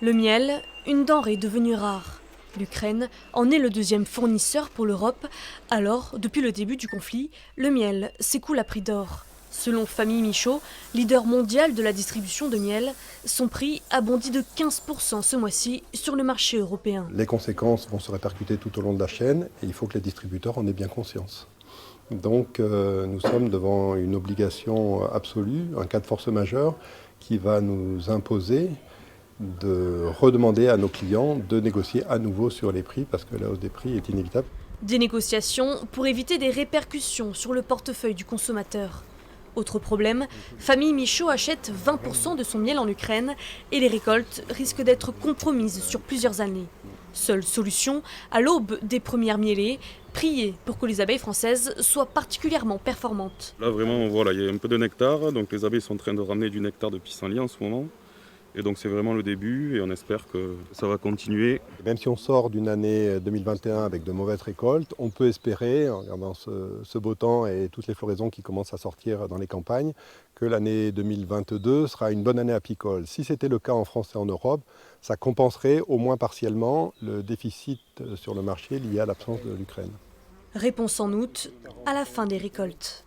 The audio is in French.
Le miel, une denrée devenue rare. L'Ukraine en est le deuxième fournisseur pour l'Europe. Alors, depuis le début du conflit, le miel s'écoule à prix d'or. Selon Famille Michaud, leader mondial de la distribution de miel, son prix a bondi de 15% ce mois-ci sur le marché européen. Les conséquences vont se répercuter tout au long de la chaîne et il faut que les distributeurs en aient bien conscience. Donc nous sommes devant une obligation absolue, un cas de force majeure qui va nous imposer de redemander à nos clients de négocier à nouveau sur les prix parce que la hausse des prix est inévitable. Des négociations pour éviter des répercussions sur le portefeuille du consommateur. Autre problème, Famille Michaud achète 20% de son miel en Ukraine et les récoltes risquent d'être compromises sur plusieurs années. Seule solution, à l'aube des premières mielées, prier pour que les abeilles françaises soient particulièrement performantes. Là vraiment, voilà, il y a un peu de nectar, donc les abeilles sont en train de ramener du nectar de pissenlit en ce moment. Et donc c'est vraiment le début et on espère que ça va continuer. Même si on sort d'une année 2021 avec de mauvaises récoltes, on peut espérer, en regardant ce beau temps et toutes les floraisons qui commencent à sortir dans les campagnes, que l'année 2022 sera une bonne année apicole. Si c'était le cas en France et en Europe, ça compenserait au moins partiellement le déficit sur le marché lié à l'absence de l'Ukraine. Réponse en août, à la fin des récoltes.